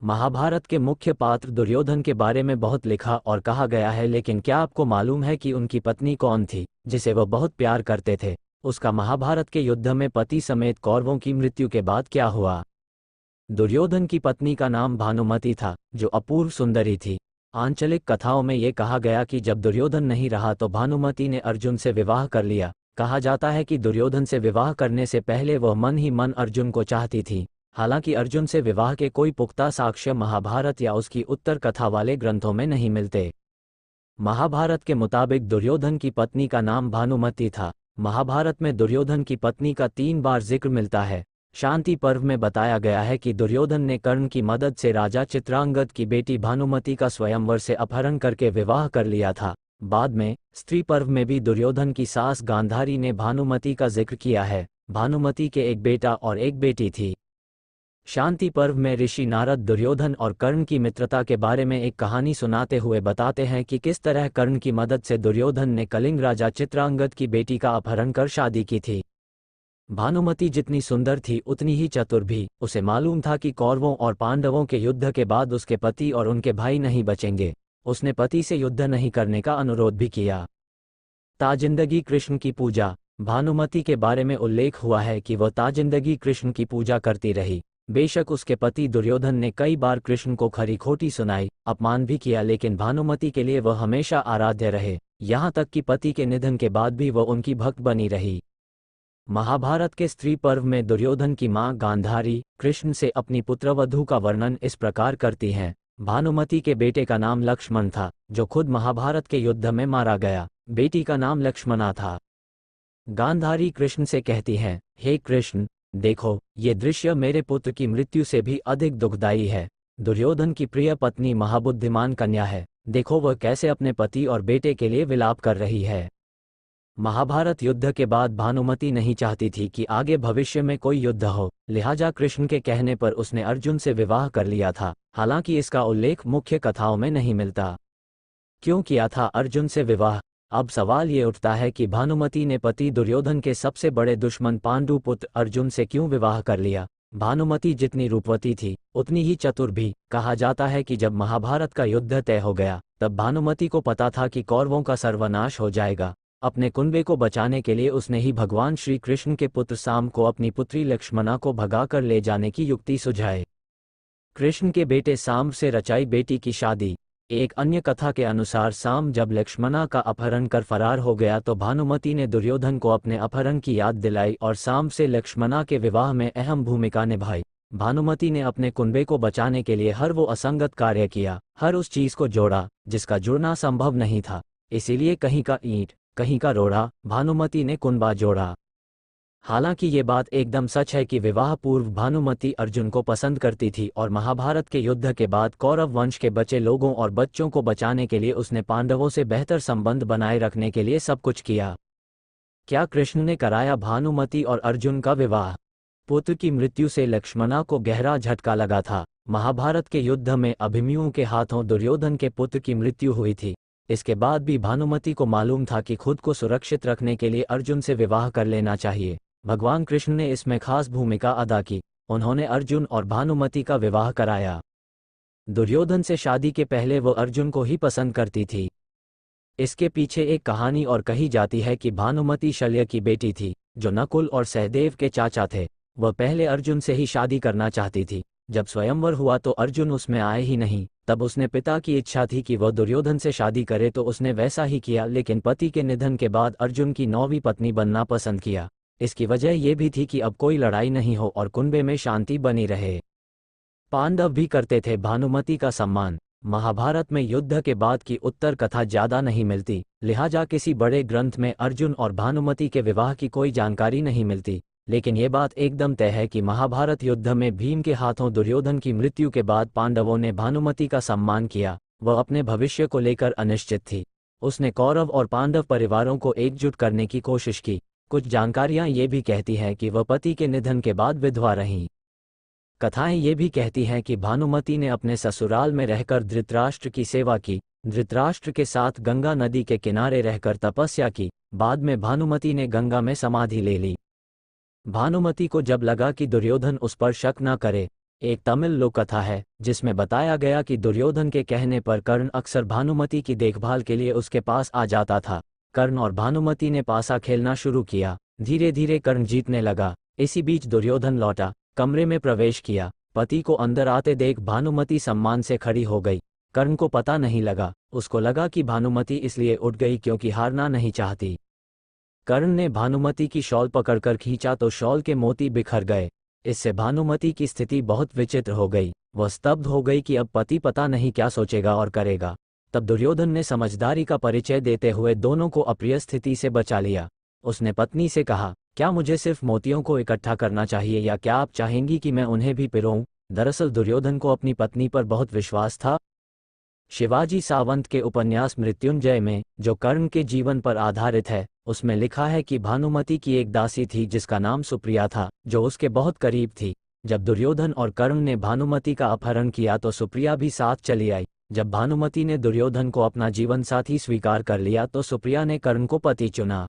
महाभारत के मुख्य पात्र दुर्योधन के बारे में बहुत लिखा और कहा गया है, लेकिन क्या आपको मालूम है कि उनकी पत्नी कौन थी जिसे वह बहुत प्यार करते थे? उसका महाभारत के युद्ध में पति समेत कौरवों की मृत्यु के बाद क्या हुआ? दुर्योधन की पत्नी का नाम भानुमति था, जो अपूर्व सुंदरी थी। आंचलिक कथाओं में ये कहा गया कि जब दुर्योधन नहीं रहा तो भानुमति ने अर्जुन से विवाह कर लिया। कहा जाता है कि दुर्योधन से विवाह करने से पहले वह मन ही मन अर्जुन को चाहती थी। हालांकि अर्जुन से विवाह के कोई पुख्ता साक्ष्य महाभारत या उसकी उत्तर कथा वाले ग्रंथों में नहीं मिलते। महाभारत के मुताबिक दुर्योधन की पत्नी का नाम भानुमति था। महाभारत में दुर्योधन की पत्नी का 3 बार जिक्र मिलता है। शांति पर्व में बताया गया है कि दुर्योधन ने कर्ण की मदद से राजा चित्रांगद की बेटी भानुमति का स्वयंवर से अपहरण करके विवाह कर लिया था। बाद में स्त्री पर्व में भी दुर्योधन की सास गांधारी ने भानुमति का जिक्र किया है। भानुमति के एक बेटा और एक बेटी थी। शांति पर्व में ऋषि नारद दुर्योधन और कर्ण की मित्रता के बारे में एक कहानी सुनाते हुए बताते हैं कि किस तरह कर्ण की मदद से दुर्योधन ने कलिंग राजा चित्रांगद की बेटी का अपहरण कर शादी की थी। भानुमति जितनी सुंदर थी उतनी ही चतुर भी। उसे मालूम था कि कौरवों और पांडवों के युद्ध के बाद उसके पति और उनके भाई नहीं बचेंगे। उसने पति से युद्ध नहीं करने का अनुरोध भी किया। ताजिंदगी कृष्ण की पूजा। भानुमति के बारे में उल्लेख हुआ है कि वह ताजिंदगी कृष्ण की पूजा करती रही। बेशक उसके पति दुर्योधन ने कई बार कृष्ण को खरी खोटी सुनाई, अपमान भी किया, लेकिन भानुमति के लिए वह हमेशा आराध्य रहे। यहाँ तक कि पति के निधन के बाद भी वह उनकी भक्त बनी रही। महाभारत के स्त्री पर्व में दुर्योधन की मां गांधारी कृष्ण से अपनी पुत्रवधू का वर्णन इस प्रकार करती हैं। भानुमति के बेटे का नाम लक्ष्मण था, जो खुद महाभारत के युद्ध में मारा गया। बेटी का नाम लक्ष्मणा था। गांधारी कृष्ण से कहती हैं, हे कृष्ण, देखो, ये दृश्य मेरे पुत्र की मृत्यु से भी अधिक दुखदायी है। दुर्योधन की प्रिय पत्नी महाबुद्धिमान कन्या है। देखो वह कैसे अपने पति और बेटे के लिए विलाप कर रही है। महाभारत युद्ध के बाद भानुमति नहीं चाहती थी कि आगे भविष्य में कोई युद्ध हो, लिहाजा कृष्ण के कहने पर उसने अर्जुन से विवाह कर लिया था। हालांकि इसका उल्लेख मुख्य कथाओं में नहीं मिलता। क्यों किया था अर्जुन से विवाह? अब सवाल ये उठता है कि भानुमति ने पति दुर्योधन के सबसे बड़े दुश्मन पांडु पुत्र अर्जुन से क्यों विवाह कर लिया? भानुमति जितनी रूपवती थी उतनी ही चतुर भी। कहा जाता है कि जब महाभारत का युद्ध तय हो गया तब भानुमति को पता था कि कौरवों का सर्वनाश हो जाएगा। अपने कुनबे को बचाने के लिए उसने ही भगवान श्री कृष्ण के पुत्र साम को अपनी पुत्री लक्ष्मणा को भगाकर ले जाने की युक्ति सुझाई। कृष्ण के बेटे साम से रचाई बेटी की शादी। एक अन्य कथा के अनुसार साम जब लक्ष्मणा का अपहरण कर फरार हो गया तो भानुमति ने दुर्योधन को अपने अपहरण की याद दिलाई और साम से लक्ष्मणा के विवाह में अहम भूमिका निभाई। भानुमति ने अपने कुनबे को बचाने के लिए हर वो असंगत कार्य किया, हर उस चीज को जोड़ा जिसका जुड़ना संभव नहीं था। इसीलिए कहीं का ईंट कहीं का रोड़ा, भानुमति ने कुनबा जोड़ा। हालांकि ये बात एकदम सच है कि विवाह पूर्व भानुमति अर्जुन को पसंद करती थी और महाभारत के युद्ध के बाद कौरव वंश के बचे लोगों और बच्चों को बचाने के लिए उसने पांडवों से बेहतर संबंध बनाए रखने के लिए सब कुछ किया। क्या कृष्ण ने कराया भानुमति और अर्जुन का विवाह? पुत्र की मृत्यु से लक्ष्मणा को गहरा झटका लगा था। महाभारत के युद्ध में अभिमन्यु के हाथों दुर्योधन के पुत्र की मृत्यु हुई थी। इसके बाद भी भानुमति को मालूम था कि खुद को सुरक्षित रखने के लिए अर्जुन से विवाह कर लेना चाहिए। भगवान कृष्ण ने इसमें खास भूमिका अदा की। उन्होंने अर्जुन और भानुमति का विवाह कराया। दुर्योधन से शादी के पहले वो अर्जुन को ही पसंद करती थी। इसके पीछे एक कहानी और कही जाती है कि भानुमति शल्य की बेटी थी, जो नकुल और सहदेव के चाचा थे। वह पहले अर्जुन से ही शादी करना चाहती थी। जब स्वयंवर हुआ तो अर्जुन उसमें आए ही नहीं। तब उसने पिता की इच्छा थी कि वह दुर्योधन से शादी करे तो उसने वैसा ही किया, लेकिन पति के निधन के बाद अर्जुन की 9वीं पत्नी बनना पसंद किया। इसकी वजह यह भी थी कि अब कोई लड़ाई नहीं हो और कुनबे में शांति बनी रहे। पांडव भी करते थे भानुमति का सम्मान। महाभारत में युद्ध के बाद की उत्तर कथा ज्यादा नहीं मिलती, लिहाजा किसी बड़े ग्रंथ में अर्जुन और भानुमति के विवाह की कोई जानकारी नहीं मिलती। लेकिन ये बात एकदम तय है कि महाभारत युद्ध में भीम के हाथों दुर्योधन की मृत्यु के बाद पांडवों ने भानुमति का सम्मान किया। वह अपने भविष्य को लेकर अनिश्चित थी। उसने कौरव और पांडव परिवारों को एकजुट करने की कोशिश की। कुछ जानकारियां ये भी कहती हैं कि वह पति के निधन के बाद विधवा रहीं। कथाएं ये भी कहती हैं कि भानुमति ने अपने ससुराल में रहकर धृतराष्ट्र की सेवा की। धृतराष्ट्र के साथ गंगा नदी के किनारे रहकर तपस्या की। बाद में भानुमति ने गंगा में समाधि ले ली। भानुमति को जब लगा कि दुर्योधन उस पर शक न करे एक तमिल लोक कथा है जिसमें बताया गया कि दुर्योधन के कहने पर कर्ण अक्सर भानुमति की देखभाल के लिए उसके पास आ जाता था। कर्ण और भानुमति ने पासा खेलना शुरू किया। धीरे धीरे कर्ण जीतने लगा। इसी बीच दुर्योधन लौटा, कमरे में प्रवेश किया। पति को अंदर आते देख भानुमति सम्मान से खड़ी हो गई। कर्ण को पता नहीं लगा, उसको लगा कि भानुमति इसलिए उठ गई क्योंकि हारना नहीं चाहती। कर्ण ने भानुमति की शॉल पकड़कर खींचा तो शॉल के मोती बिखर गए। इससे भानुमति की स्थिति बहुत विचित्र हो गई। वह स्तब्ध हो गई कि अब पति पता नहीं क्या सोचेगा और करेगा। तब दुर्योधन ने समझदारी का परिचय देते हुए दोनों को अप्रिय स्थिति से बचा लिया। उसने पत्नी से कहा, क्या मुझे सिर्फ मोतियों को इकट्ठा करना चाहिए या क्या आप चाहेंगी कि मैं उन्हें भी पिरोऊं? दरअसल दुर्योधन को अपनी पत्नी पर बहुत विश्वास था। शिवाजी सावंत के उपन्यास मृत्युंजय में, जो कर्ण के जीवन पर आधारित है, उसमें लिखा है कि भानुमति की एक दासी थी जिसका नाम सुप्रिया था, जो उसके बहुत करीब थी। जब दुर्योधन और कर्ण ने भानुमति का अपहरण किया तो सुप्रिया भी साथ चली आई। जब भानुमति ने दुर्योधन को अपना जीवन साथी स्वीकार कर लिया तो सुप्रिया ने कर्ण को पति चुना।